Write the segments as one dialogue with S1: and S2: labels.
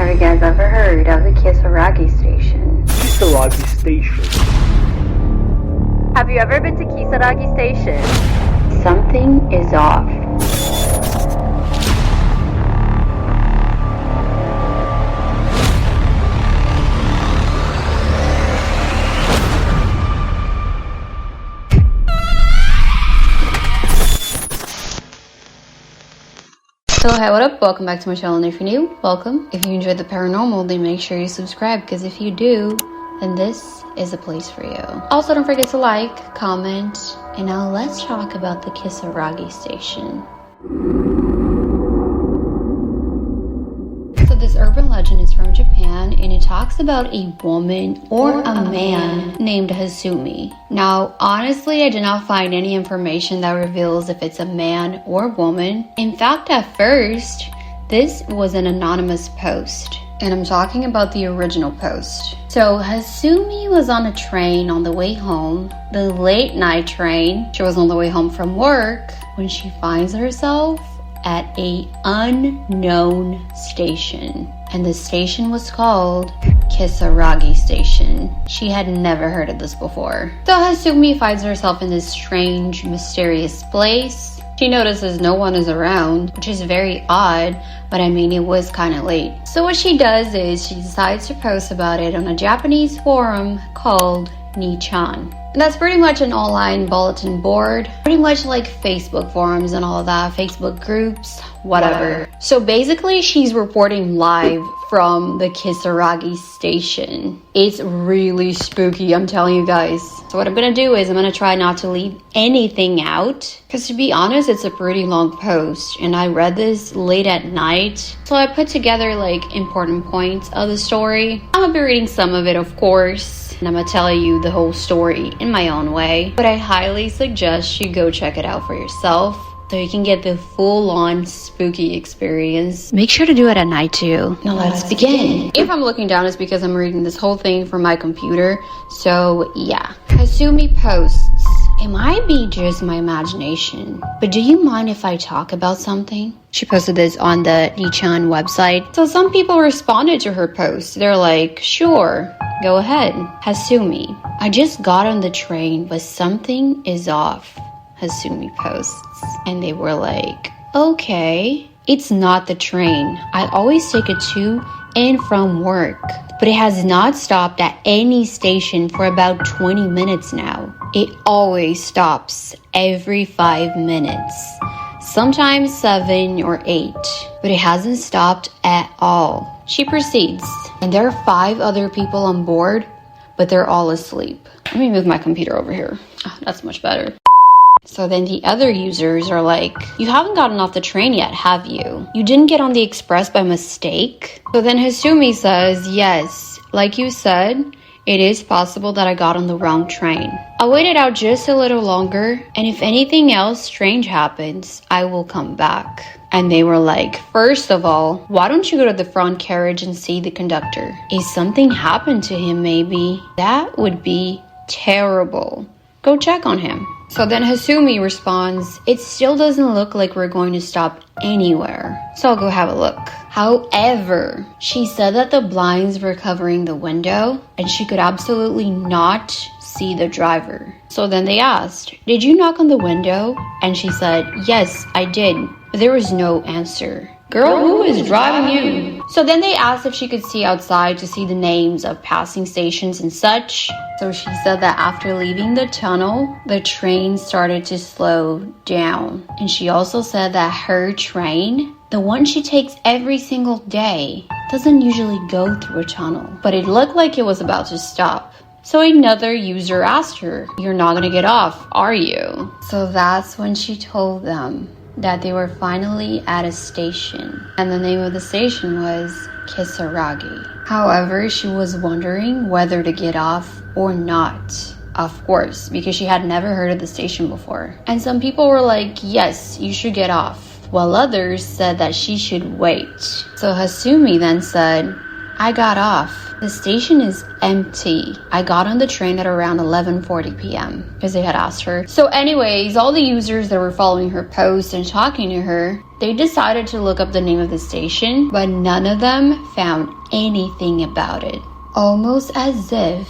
S1: Have you guys ever heard of the Kisaragi Station?
S2: Kisaragi Station.
S3: Have you ever been to Kisaragi Station?
S1: Something is off.
S4: So hi, what up? Welcome back to my channel, and if you're new, welcome. If you enjoyed the paranormal, then make sure you subscribe, because if you do, then this is a place for you. Also, don't forget to like, comment, and now let's talk about the Kisaragi Station. So this urban legend is from Japan, and it talks about a woman or a man named Hasumi. Now, honestly, I did not find any information that reveals if it's a man or woman. In fact, at first, this was an anonymous post, and I'm talking about the original post. So Hasumi was on a train on the way home, the late night train. She was on the way home from work when she finds herself at a unknown station, and the station was called Kisaragi Station. She had never heard of this before. So Hasumi finds herself in this strange, mysterious place. She notices no one is around, which is very odd, but I mean, it was kind of late. So what she does is she decides to post about it on a Japanese forum called Nichan. And that's pretty much an online bulletin board, pretty much like Facebook forums and all of that, Facebook groups, whatever. So basically, she's reporting live from the Kisaragi Station. It's really spooky, I'm telling you guys. So what I'm gonna do is I'm gonna try not to leave anything out, because to be honest, it's a pretty long post, and I read this late at night. So I put together like important points of the story. I'm gonna be reading some of it, of course, and I'm gonna tell you the whole story in my own way, but I highly suggest you go check it out for yourself so you can get the full-on spooky experience. Make sure to do it at night too. Now let's begin. If I'm looking down, it's because I'm reading this whole thing from my computer. So yeah. Hasumi posts, "It might be just my imagination, but do you mind if I talk about something?" She posted this on the Nichan website. So some people responded to her post. They're like, "Sure, go ahead." Hasumi, "I just got on the train, but something is off." Hasumi posts. And they were like, "Okay, it's not the train. I always take it to and from work, but it has not stopped at any station for about 20 minutes now. It always stops every 5 minutes, sometimes 7 or 8, but it hasn't stopped at all." She proceeds, "And there are 5 other people on board, but they're all asleep." Let me move my computer over here. Oh, that's much better. So then the other users are like, "You haven't gotten off the train yet, have you? You didn't get on the express by mistake?" So then Hasumi says, "Yes, like you said, it is possible that I got on the wrong train. I'll wait it out just a little longer, and if anything else strange happens, I will come back." And they were like, "First of all, why don't you go to the front carriage and see the conductor? If something happened to him, maybe, that would be terrible. Go check on him." So then Hasumi responds, "It still doesn't look like we're going to stop anywhere, so I'll go have a look." However, she said that the blinds were covering the window and she could absolutely not see the driver. So then they asked, "Did you knock on the window?" And she said, "Yes, I did," but there was no answer. "Girl, who is driving you?" So then they asked if she could see outside to see the names of passing stations and such. So she said that after leaving the tunnel, the train started to slow down. And she also said that her train, the one she takes every single day, doesn't usually go through a tunnel, but it looked like it was about to stop. So another user asked her, "You're not gonna get off, are you?" So that's when she told them that they were finally at a station, and the name of the station was Kisaragi. However, she was wondering whether to get off or not. Of course, because she had never heard of the station before. And some people were like, "Yes, you should get off," while others said that she should wait. So Hasumi then said, I got off. The station is empty. I got on the train at around 11:40 p.m. because they had asked her. So anyways, all the users that were following her post and talking to her, they decided to look up the name of the station, but none of them found anything about it. Almost as if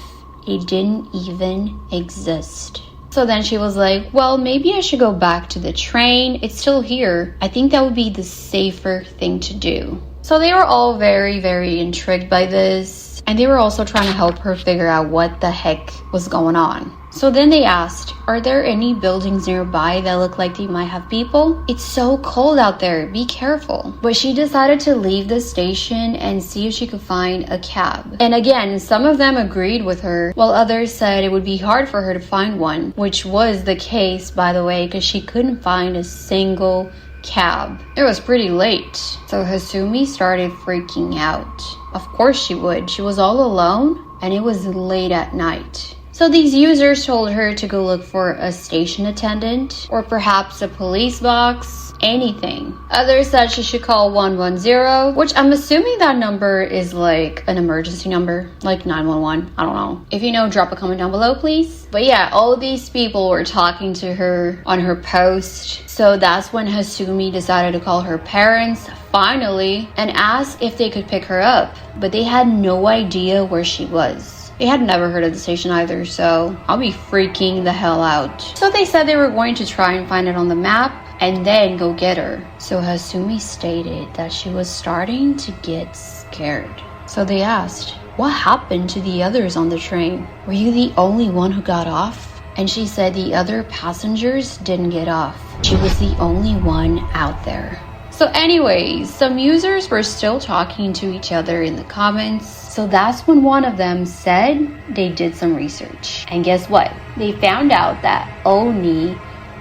S4: it didn't even exist. So then she was like, well, maybe I should go back to the train. It's still here. I think that would be the safer thing to do. So they were all very, very intrigued by this. And they were also trying to help her figure out what the heck was going on. So then they asked, are there any buildings nearby that look like they might have people? It's so cold out there, be careful. But she decided to leave the station and see if she could find a cab. And again, some of them agreed with her, while others said it would be hard for her to find one, which was the case, by the way, because she couldn't find a single cab. It was pretty late, so Hasumi started freaking out. Of course she would. She was all alone, and it was late at night. So these users told her to go look for a station attendant or perhaps a police box, anything. Others said she should call 110, which I'm assuming that number is like an emergency number, like 911. I don't know. If you know, drop a comment down below, please. But yeah, all these people were talking to her on her post. So that's when Hasumi decided to call her parents, finally, and ask if they could pick her up. But they had no idea where she was. They had never heard of the station either, so I'll be freaking the hell out. So they said they were going to try and find it on the map and then go get her. So Hasumi stated that she was starting to get scared. So they asked, what happened to the others on the train? Were you the only one who got off? And she said the other passengers didn't get off. She was the only one out there. So anyways, some users were still talking to each other in the comments. So that's when one of them said they did some research. And guess what? They found out that Oni,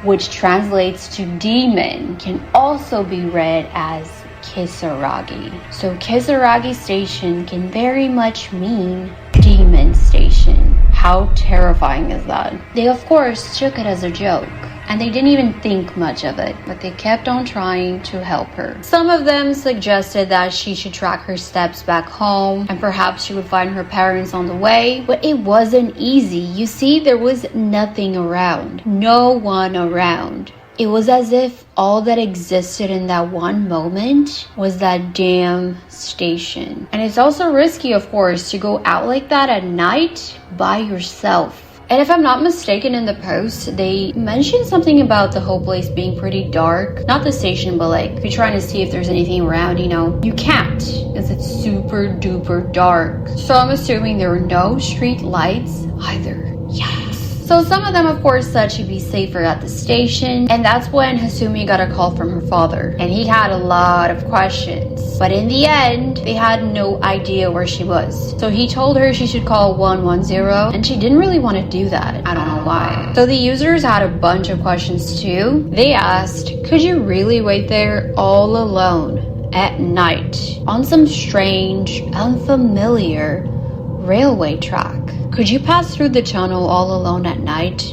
S4: which translates to demon, can also be read as Kisaragi. So Kisaragi Station can very much mean demon station. How terrifying is that? They of course took it as a joke. And they didn't even think much of it, but they kept on trying to help her. Some of them suggested that she should track her steps back home and perhaps she would find her parents on the way, but it wasn't easy. You see, there was nothing around, no one around. It was as if all that existed in that one moment was that damn station. And it's also risky, of course, to go out like that at night by yourself. And if I'm not mistaken, in the post, they mentioned something about the whole place being pretty dark. Not the station, but like, if you're trying to see if there's anything around, you know, you can't because it's super duper dark. So I'm assuming there were no street lights either. Yes. So some of them, of course, said she'd be safer at the station. And that's when Hasumi got a call from her father. And he had a lot of questions. But in the end, they had no idea where she was. So he told her she should call 110. And she didn't really want to do that. I don't know why. So the users had a bunch of questions too. They asked, could you really wait there all alone at night on some strange, unfamiliar railway track? Could you pass through the tunnel all alone at night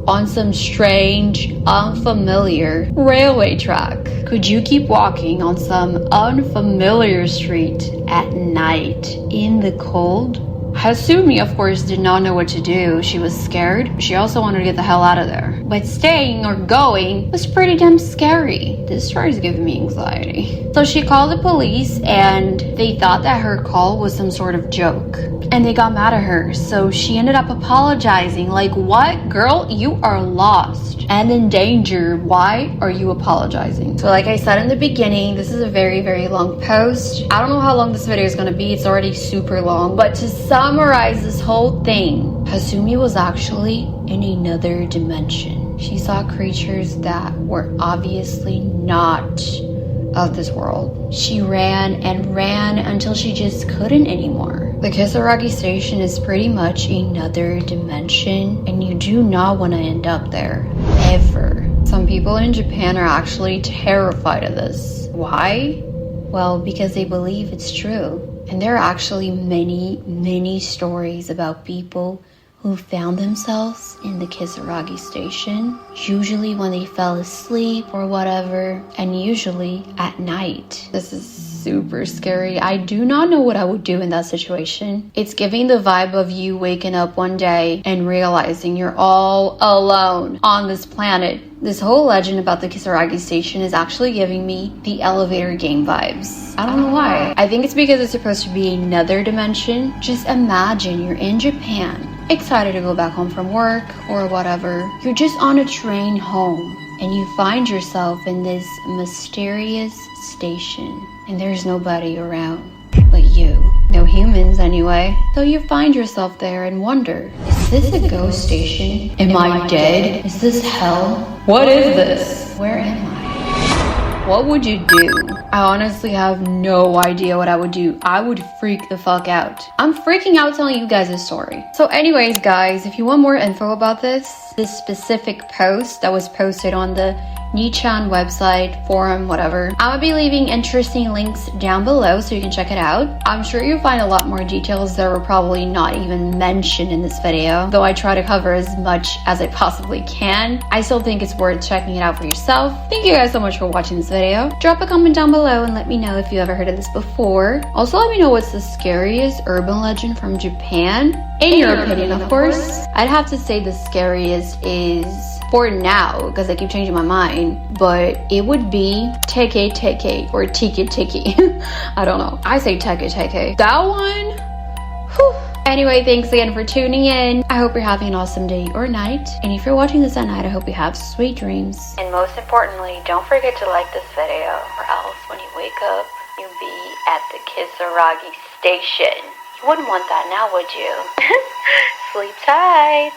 S4: on some strange, unfamiliar railway track? Could you keep walking on some unfamiliar street at night in the cold? Hasumi, of course, did not know what to do. She was scared. She also wanted to get the hell out of there. But staying or going was pretty damn scary. This story is giving me anxiety. So she called the police and they thought that her call was some sort of joke. And they got mad at her. So she ended up apologizing. Like, what? Girl, you are lost and in danger. Why are you apologizing? So like I said in the beginning, this is a very, very long post. I don't know how long this video is going to be. It's already super long. But to summarize this whole thing, Hasumi was actually in another dimension. She saw creatures that were obviously not of this world. She ran and ran until she just couldn't anymore. The Kisaragi Station is pretty much another dimension, and you do not want to end up there, ever. Some people in Japan are actually terrified of this. Why? Well, because they believe it's true. And there are actually many, many stories about people who found themselves in the Kisaragi Station, usually when they fell asleep or whatever, and usually at night. This is super scary. I do not know what I would do in that situation. It's giving the vibe of you waking up one day and realizing you're all alone on this planet. This whole legend about the Kisaragi Station is actually giving me the elevator game vibes. I don't know why. I think it's because it's supposed to be another dimension. Just imagine you're in Japan, excited to go back home from work or whatever. You're just on a train home and you find yourself in this mysterious station and there's nobody around but you. No humans anyway. So you find yourself there and wonder, is this a ghost station? Am I dead? Is this hell? What is this? Where am I? What would you do? I honestly have no idea what I would do. I would freak the fuck out. I'm freaking out telling you guys this story. So anyways, guys, if you want more info about this specific post that was posted on the Nichan website, forum, whatever, I'm gonna be leaving interesting links down below so you can check it out. I'm sure you'll find a lot more details that were probably not even mentioned in this video, though I try to cover as much as I possibly can. I still think it's worth checking it out for yourself. Thank you guys so much for watching this video. Drop a comment down below and let me know if you ever heard of this before. Also, let me know what's the scariest urban legend from Japan. In your opinion, of course. I'd have to say the scariest is, for now, because I keep changing my mind, but it would be Teke Teke or Tiki Tiki. I don't know. I say Teke Teke. That one? Whew. Anyway, thanks again for tuning in. I hope you're having an awesome day or night. And if you're watching this at night, I hope you have sweet dreams.
S1: And most importantly, don't forget to like this video, or else when you wake up, you'll be at the Kisaragi Station. You wouldn't want that now, would you? Sleep tight.